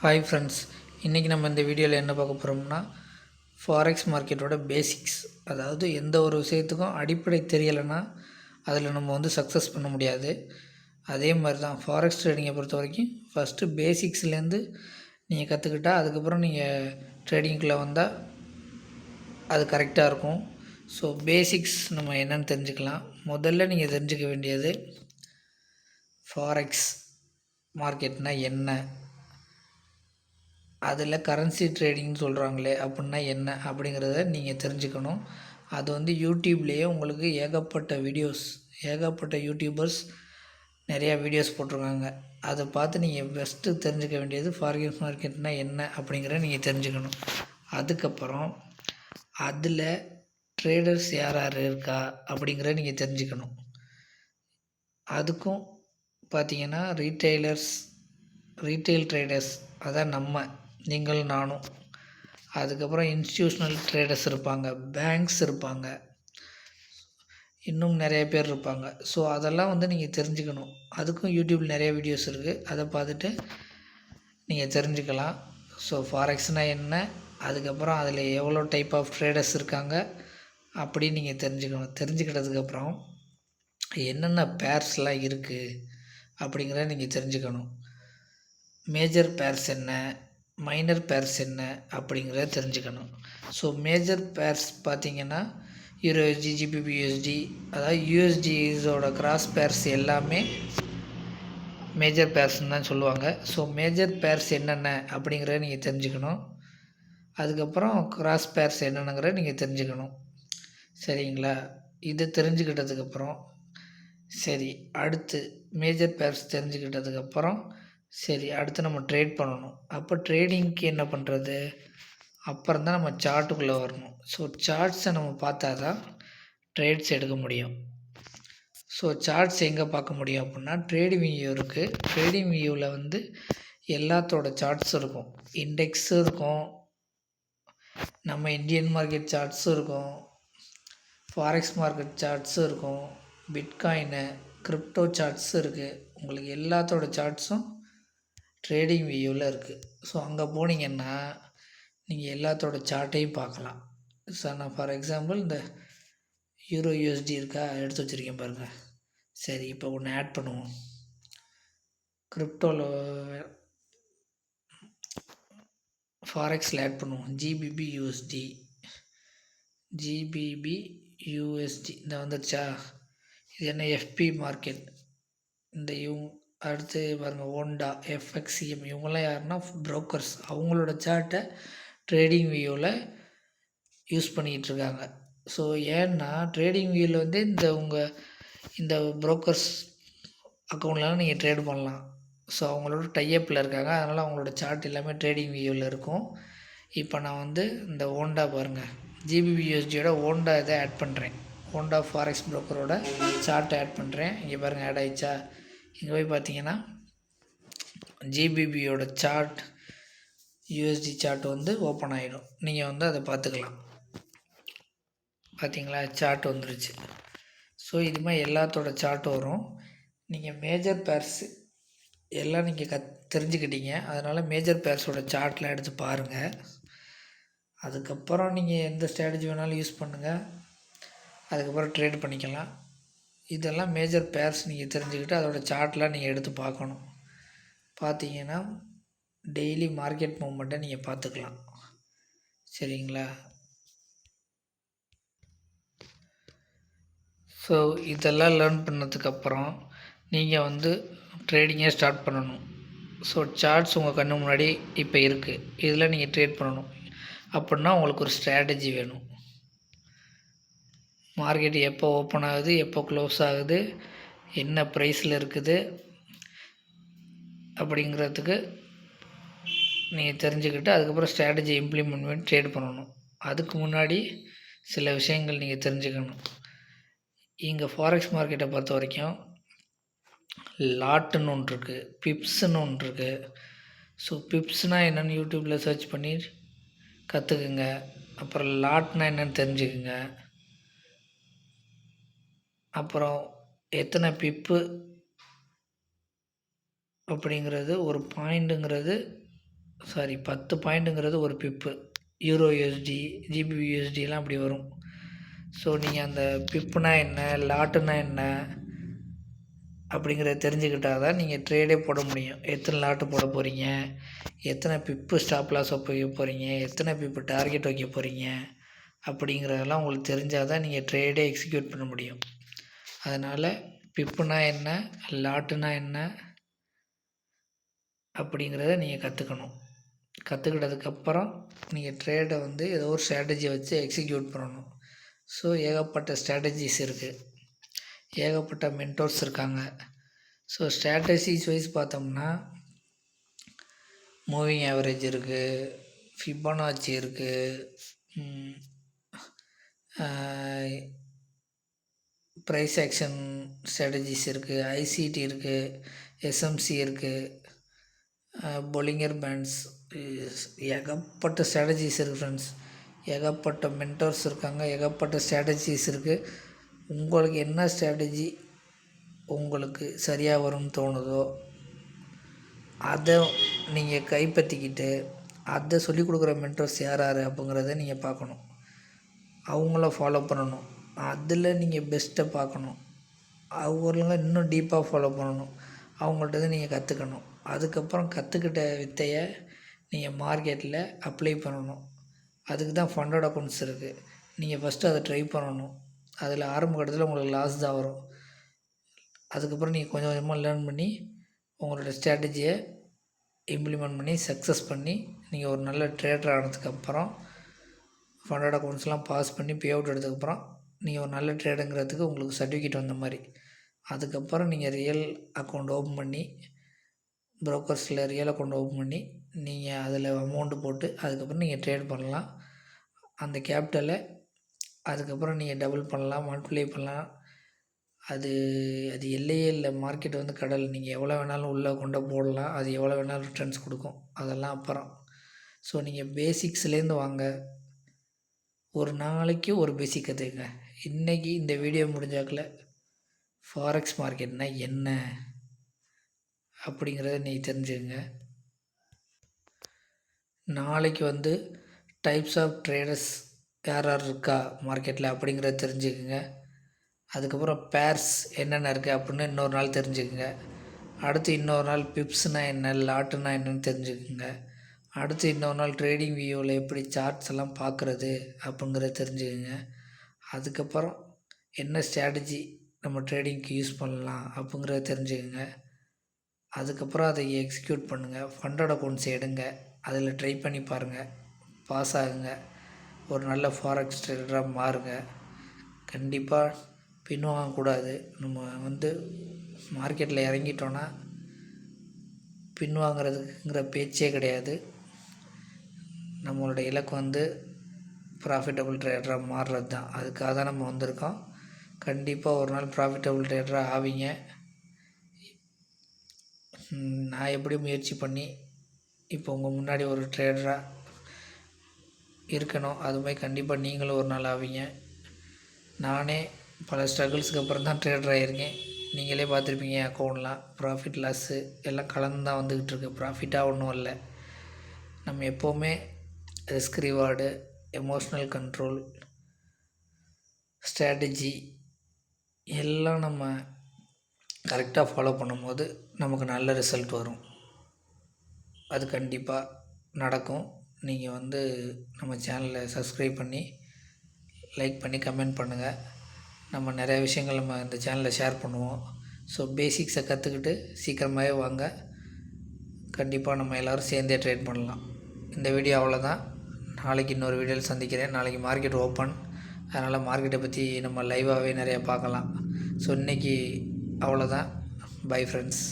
Hi friends, இன்றைக்கி நம்ம இந்த வீடியோவில் என்ன பார்க்க போகிறோம்னா ஃபாரெக்ஸ் மார்க்கெட்டோட பேசிக்ஸ். அதாவது எந்த ஒரு விஷயத்துக்கும் அடிப்படை தெரியலைன்னா அதில் நம்ம சக்ஸஸ் பண்ண முடியாது. அதே மாதிரி தான் ஃபாரெக்ஸ் ட்ரேடிங்கை பொறுத்த வரைக்கும் ஃபஸ்ட்டு பேசிக்ஸ்லேருந்து நீங்கள் கற்றுக்கிட்டால் அதுக்கப்புறம் நீங்கள் ட்ரேடிங்குள்ளே வந்தால் அது கரெக்டாக இருக்கும். ஸோ பேசிக்ஸ் நம்ம என்னென்னு தெரிஞ்சுக்கலாம். முதல்ல நீங்கள் தெரிஞ்சுக்க வேண்டியது ஃபாரெக்ஸ் மார்க்கெட்னால் என்ன, அதில் கரன்சி ட்ரேடிங்னு சொல்கிறாங்களே அப்படின்னா என்ன அப்படிங்கிறத நீங்கள் தெரிஞ்சுக்கணும். அது யூடியூப்லேயே உங்களுக்கு ஏகப்பட்ட யூடியூபர்ஸ் நிறையா வீடியோஸ் போட்டிருக்காங்க. அதை பார்த்து நீங்கள் ஃபஸ்ட்டு தெரிஞ்சுக்க வேண்டியது ஃபாரெக்ஸ் மார்க்கெட்னால் என்ன அப்படிங்கிறத நீங்கள் தெரிஞ்சுக்கணும். அதுக்கப்புறம் அதில் ட்ரேடர்ஸ் யார் யார் இருக்கா அப்படிங்கிறத நீங்கள் தெரிஞ்சுக்கணும். அதுக்கும் பார்த்தீங்கன்னா ரீட்டெயில் ட்ரேடர்ஸ், அதான் நீங்கள் நானும். அதுக்கப்புறம் இன்ஸ்டியூஷ்னல் ட்ரேடர்ஸ் இருப்பாங்க, பேங்க்ஸ் இருப்பாங்க, இன்னும் நிறைய பேர் இருப்பாங்க. ஸோ அதெல்லாம் நீங்கள் தெரிஞ்சுக்கணும். அதுக்கும் யூடியூப்பில் நிறைய வீடியோஸ் இருக்குது, அதை பார்த்துட்டு நீங்கள் தெரிஞ்சுக்கலாம். ஸோ ஃபாரெக்ஸ்னால் என்ன, அதுக்கப்புறம் அதில் எவ்வளோ டைப் ஆஃப் ட்ரேடர்ஸ் இருக்காங்க அப்படின்னு நீங்கள் தெரிஞ்சுக்கணும். தெரிஞ்சுக்கிட்டதுக்கப்புறம் என்னென்ன பேர்ஸ்லாம் இருக்குது அப்படிங்கிறத நீங்கள் தெரிஞ்சுக்கணும். மேஜர் பேர்ஸ் என்ன, மைனர் பேர்ஸ் என்ன அப்படிங்கிறத தெரிஞ்சுக்கணும். ஸோ மேஜர் பேர்ஸ் பார்த்திங்கன்னா யூரோஎஸ்டி, ஜிபிபி யூஎஸ்டி, அதாவது யூஎஸ்டிஸோட கிராஸ் பேர்ஸ் எல்லாமே மேஜர் பேர்ஸ்ன்னு தான் சொல்லுவாங்க. ஸோ மேஜர் பேர்ஸ் என்னென்ன அப்படிங்கிறத நீங்கள் தெரிஞ்சுக்கணும். அதுக்கப்புறம் கிராஸ் பேர்ஸ் என்னென்னங்கிறத நீங்கள் தெரிஞ்சுக்கணும். சரிங்களா? இது தெரிஞ்சுக்கிட்டதுக்கப்புறம் சரி, அடுத்து மேஜர் பேர்ஸ் தெரிஞ்சுக்கிட்டதுக்கப்புறம் சரி, அடுத்து நம்ம ட்ரேட் பண்ணணும். அப்போ ட்ரேடிங்க்கு என்ன பண்ணுறது, அப்புறம் தான் நம்ம சார்ட்டுக்குள்ளே வரணும். ஸோ சார்ட்ஸை நம்ம பார்த்தா தான் ட்ரேட்ஸ் எடுக்க முடியும். ஸோ சார்ட்ஸ் எங்கே பார்க்க முடியும் அப்படின்னா ட்ரேடிங் வியூ இருக்குது. ட்ரேடிங் வியூவில் எல்லாத்தோட சார்ட்ஸும் இருக்கும். இண்டெக்ஸும் இருக்கும், நம்ம இந்தியன் மார்க்கெட் சார்ட்ஸும் இருக்கும், ஃபாரெக்ஸ் மார்க்கெட் சார்ட்ஸும் இருக்கும், பிட்காயினு, கிரிப்டோ சார்ட்ஸும் இருக்குது. உங்களுக்கு எல்லாத்தோட சார்ட்ஸும் ட்ரேடிங் வியூவில் இருக்குது. ஸோ அங்கே போனீங்கன்னா நீங்கள் எல்லாத்தோட சார்ட்டையும் பார்க்கலாம். சார் நான் ஃபார் எக்ஸாம்பிள் இந்த யூரோ யூஎஸ்டி இருக்கா, எடுத்து வச்சுருக்கேன் பாருங்கள். சரி, இப்போ ஒன்று ஆட் பண்ணுவோம். கிரிப்டோவில் ஃபாரெக்ஸில் ஆட் பண்ணுவோம். ஜிபிபி யூஎஸ்டி இந்த வந்துடுச்சா. இது என்ன, எஃப்பி மார்க்கெட். இந்த அடுத்து பாருங்கள், ஓண்டா, எஃப்எக்ஸ்சிஎம், இவங்கெல்லாம் யாருன்னா ப்ரோக்கர்ஸ். அவங்களோட சார்ட்டை ட்ரேடிங் வியூவில் யூஸ் பண்ணிகிட்ருக்காங்க. ஸோ ஏன்னா ட்ரேடிங் வியூவில் இந்த ப்ரோக்கர்ஸ் அக்கௌண்ட்லாம் நீங்கள் ட்ரேட் பண்ணலாம். ஸோ அவங்களோட டைப்பில் இருக்காங்க, அதனால் அவங்களோட சார்ட் எல்லாமே ட்ரேடிங் வியூவில் இருக்கும். இப்போ நான் இந்த ஓண்டா பாருங்கள், ஜிபிபி யூஎஸ்டியோட ஓண்டா இதை ஆட் பண்ணுறேன். ஓண்டா ஃபாரெக்ஸ் ப்ரோக்கரோட சார்ட்டை ஆட் பண்ணுறேன். இங்கே பாருங்கள், ஆட் ஆகிடுச்சா. இங்கே போய் பார்த்தீங்கன்னா ஜிபிபியோட சார்ட், யூஎஸ்டி சார்ட் ஓப்பன் ஆகிடும். நீங்கள் அதை பார்த்துக்கலாம். பார்த்தீங்களா, சார்ட் வந்துருச்சு. ஸோ இது மாதிரி எல்லாத்தோட சார்ட்டும் வரும். நீங்கள் மேஜர் பேர்ஸ் எல்லாம் நீங்கள் தெரிஞ்சுக்கிட்டீங்க. அதனால் மேஜர் பேர்ஸோட சார்ட்லாம் எடுத்து பாருங்கள். அதுக்கப்புறம் நீங்கள் எந்த ஸ்ட்ராட்டஜி வேணாலும் யூஸ் பண்ணுங்கள். அதுக்கப்புறம் ட்ரேட் பண்ணிக்கலாம். இதெல்லாம் மேஜர் பேர்ஸ் நீங்கள் தெரிஞ்சுக்கிட்டு அதோடய சார்ட்லாம் நீங்கள் எடுத்து பார்க்கணும். பார்த்தீங்கன்னா டெய்லி மார்க்கெட் மூவ்மெண்ட்டை நீங்கள் பார்த்துக்கலாம். சரிங்களா? ஸோ இதெல்லாம் லேர்ன் பண்ணதுக்கப்புறம் நீங்கள் ட்ரேடிங்கை ஸ்டார்ட் பண்ணணும். ஸோ சார்ட்ஸ் உங்கள் கண்ணு முன்னாடி இப்போ இருக்குது, இதில் நீங்கள் ட்ரேட் பண்ணணும். அப்படின்னா உங்களுக்கு ஒரு ஸ்ட்ராட்டஜி வேணும். மார்க்கெட் எப்போ ஓப்பன் ஆகுது, எப்போ க்ளோஸ் ஆகுது, என்ன ப்ரைஸில் இருக்குது அப்படிங்கிறதுக்கு நீங்கள் தெரிஞ்சுக்கிட்டு அதுக்கப்புறம் ஸ்ட்ராட்டஜி இம்ப்ளிமெண்ட் பண்ணி ட்ரேட் பண்ணணும். அதுக்கு முன்னாடி சில விஷயங்கள் நீங்கள் தெரிஞ்சுக்கணும். இங்கே ஃபாரெக்ஸ் மார்க்கெட்டை பொறுத்த வரைக்கும் லாட்டுன்னு ஒன்று இருக்குது, பிப்ஸுன்னு ஒன்று இருக்குது. ஸோ பிப்ஸ்னால் என்னென்னு யூடியூப்பில் சர்ச் பண்ணி கற்றுக்குங்க. அப்புறம் லாட்னா என்னென்னு தெரிஞ்சுக்குங்க. அப்புறம் எத்தனை பிப்பு அப்படிங்கிறது, ஒரு பாயிண்ட்டுங்கிறது 10 பாயிண்ட்டுங்கிறது ஒரு பிப்பு. யூரோ யூஎஸ்டி, ஜிபிபி யூஎஸ்டிலாம் அப்படி வரும். ஸோ நீங்கள் அந்த பிப்புனா என்ன, லாட்டுனா என்ன அப்படிங்கிறத தெரிஞ்சுக்கிட்டால் தான் நீங்கள் ட்ரேடே போட முடியும். எத்தனை லாட்டு போட போகிறீங்க, எத்தனை பிப்பு ஸ்டாப் லாஸ் வைக்க போகிறீங்க, எத்தனை பிப்பு டார்கெட் வைக்க போகிறீங்க அப்படிங்கிறதெல்லாம் உங்களுக்கு தெரிஞ்சால் தான் நீங்கள் ட்ரேடே எக்ஸிக்யூட் பண்ண முடியும். அதனால் பிப்புனா என்ன, லாட்டுனா என்ன அப்படிங்கிறத நீங்கள் கற்றுக்கணும். கற்றுக்கிட்டதுக்கப்புறம் நீங்கள் ட்ரேடை வந்து ஏதோ ஒரு ஸ்ட்ராட்டஜியை வச்சு எக்ஸிக்யூட் பண்ணணும். ஸோ ஏகப்பட்ட ஸ்ட்ராட்டஜிஸ் இருக்குது, ஏகப்பட்ட மென்டோர்ஸ் இருக்காங்க. ஸோ ஸ்ட்ராட்டஜிஸ் வைஸ் பார்த்தோம்னா மூவிங் ஆவரேஜ் இருக்குது, ஃபிபனாச்சி இருக்குது, ப்ரைஸ் ஆக்ஷன் ஸ்ட்ராட்டஜிஸ் இருக்குது, ஐசிடி இருக்குது, எஸ்எம்சி இருக்குது, பொலிங்கர் பேண்ட்ஸ், ஏகப்பட்ட ஸ்ட்ராட்டஜிஸ் இருக்குது ஃப்ரெண்ட்ஸ். ஏகப்பட்ட மென்டர்ஸ் இருக்காங்க, ஏகப்பட்ட ஸ்ட்ராட்டஜிஸ் இருக்குது. உங்களுக்கு என்ன ஸ்ட்ராட்டஜி உங்களுக்கு சரியாக வரும்னு தோணுதோ அதை நீங்கள் கைப்பற்றிக்கிட்டு அதை சொல்லிக் கொடுக்குற மென்டர்ஸ் யார் யார் அப்படிங்கிறத நீங்கள் பார்க்கணும். அவங்கள ஃபாலோ பண்ணணும். அதில் நீங்கள் பெஸ்ட்டை பார்க்கணும். அவங்கள இன்னும் டீப்பாக ஃபாலோ பண்ணணும். அவங்கள்ட்ட நீங்கள் கற்றுக்கணும். அதுக்கப்புறம் கற்றுக்கிட்ட வித்தையை நீங்கள் மார்க்கெட்டில் அப்ளை பண்ணணும். அதுக்கு தான் ஃபண்டட் அக்கௌண்ட்ஸ் இருக்குது. நீங்கள் ஃபஸ்ட்டு அதை ட்ரை பண்ணணும். அதில் ஆரம்ப கட்டத்தில் உங்களுக்கு லாஸ் தான் வரும். அதுக்கப்புறம் நீங்கள் கொஞ்சம் கொஞ்சமாக லேர்ன் பண்ணி உங்களோட ஸ்ட்ராட்டஜியை இம்ப்ளிமெண்ட் பண்ணி சக்ஸஸ் பண்ணி நீங்கள் ஒரு நல்ல ட்ரேடர் ஆனதுக்கப்புறம் ஃபண்டட் அக்கௌண்ட்ஸ்லாம் பாஸ் பண்ணி பே அவுட் எடுத்ததுக்கப்புறம் நீங்கள் ஒரு நல்ல ட்ரேடுங்கிறதுக்கு உங்களுக்கு சர்டிஃபிகேட் வந்த மாதிரி. அதுக்கப்புறம் நீங்கள் ரியல் அக்கௌண்ட் ஓப்பன் பண்ணி ப்ரோக்கர்ஸில் ரியல் அக்கௌண்ட் ஓப்பன் பண்ணி நீங்கள் அதில் அமௌண்ட்டு போட்டு அதுக்கப்புறம் நீங்கள் ட்ரேட் பண்ணலாம். அந்த கேபிட்டலை அதுக்கப்புறம் நீங்கள் டபுள் பண்ணலாம், மல்டிப்ளை பண்ணலாம். அது எல்லையே இல்லை. மார்க்கெட் வந்து கடல். நீங்கள் எவ்வளோ வேணாலும் உள்ளே கொண்டு போடலாம். அது எவ்வளோ வேணாலும் ரிட்டர்ன்ஸ் கொடுக்கும். அதெல்லாம் அப்புறம். ஸோ நீங்கள் பேசிக்ஸ்லேருந்து வாங்க. ஒரு நாளைக்கு ஒரு பேசிக் கற்றுக்குங்க. இன்றைக்கி இந்த வீடியோ முடிஞ்சாக்கில் ஃபாரெக்ஸ் மார்க்கெட்னால் என்ன அப்படிங்கிறத நீங்கள் தெரிஞ்சுக்கங்க. நாளைக்கு வந்து டைப்ஸ் ஆஃப் ட்ரேடர்ஸ் யார் யார் இருக்கா மார்க்கெட்டில் அப்படிங்கிறத தெரிஞ்சுக்குங்க. அதுக்கப்புறம் பேர்ஸ் என்னென்ன இருக்குது அப்படின்னு இன்னொரு நாள் தெரிஞ்சுக்குங்க. அடுத்து இன்னொரு நாள் பிப்ஸ்னால் என்ன, லாட்டுனா என்னென்னு தெரிஞ்சுக்குங்க. அடுத்து இன்னொரு நாள் ட்ரேடிங் வியூவில் எப்படி சார்ட்ஸ் எல்லாம் பார்க்குறது அப்படிங்கிறத தெரிஞ்சுக்குங்க. அதுக்கப்புறம் என்ன ஸ்ட்ராட்டஜி நம்ம ட்ரேடிங்க்கு யூஸ் பண்ணலாம் அப்படிங்கிறத தெரிஞ்சுக்குங்க. அதுக்கப்புறம் அதை எக்ஸிக்யூட் பண்ணுங்கள். ஃபண்டட் அக்கௌண்ட்ஸ் எடுங்க, அதில் ட்ரை பண்ணி பாருங்கள், பாஸ் ஆகுங்க, ஒரு நல்ல ஃபாரெக்ஸ் ட்ரேடராக மாறுங்க. கண்டிப்பாக பின்வாங்கக்கூடாது. நம்ம வந்து மார்க்கெட்டில் இறங்கிட்டோன்னா பின்வாங்கிறதுங்கிற பேச்சே கிடையாது. நம்மளோட இலக்கு வந்து ப்ராஃபிட்டபுள் ட்ரேடராக மாறுறது தான். அதுக்காக தான் நம்ம வந்திருக்கோம். கண்டிப்பாக ஒரு நாள் ப்ராஃபிட்டபுள் ட்ரேடராக ஆவீங்க. நான் எப்படி முயற்சி பண்ணி இப்போ உங்கள் முன்னாடி ஒரு ட்ரேடராக இருக்கணும், அதுமாதிரி கண்டிப்பாக நீங்களும் ஒரு நாள் ஆவீங்க. நானே பல ஸ்ட்ரகிள்ஸுக்கு அப்புறம் தான் ட்ரேடர் ஆகியிருக்கேன். நீங்களே பார்த்துருப்பீங்க அக்கௌண்ட்லாம் ப்ராஃபிட் லாஸு எல்லாம் கலந்து தான் வந்துக்கிட்டு இருக்கு. ப்ராஃபிட்டாக ஒன்றும் இல்லை. நம்ம எப்போவுமே risk reward, emotional control, strategy எல்லாம் நம்ம கரெக்டாக ஃபாலோ பண்ணும்போது நமக்கு நல்ல ரிசல்ட் வரும். அது கண்டிப்பாக நடக்கும். நீங்கள் வந்து நம்ம சேனலை சப்ஸ்கிரைப் பண்ணி லைக் பண்ணி கமெண்ட் பண்ணுங்கள். நம்ம நிறைய விஷயங்கள் நம்ம இந்த சேனலில் ஷேர் பண்ணுவோம். ஸோ பேசிக்ஸை கற்றுக்கிட்டு சீக்கிரமாகவே வாங்க. கண்டிப்பாக நம்ம எல்லோரும் சேர்ந்தே ட்ரேட் பண்ணலாம். இந்த வீடியோ அவ்வளோதான். நாளைக்கு இன்னொரு வீடியோவில் சந்திக்கிறேன். நாளைக்கு மார்க்கெட் ஓப்பன், அதனால் மார்க்கெட்டை பற்றி நம்ம லைவாகவே நிறையா பார்க்கலாம். ஸோ இன்றைக்கி அவ்வளோதான். Bye friends.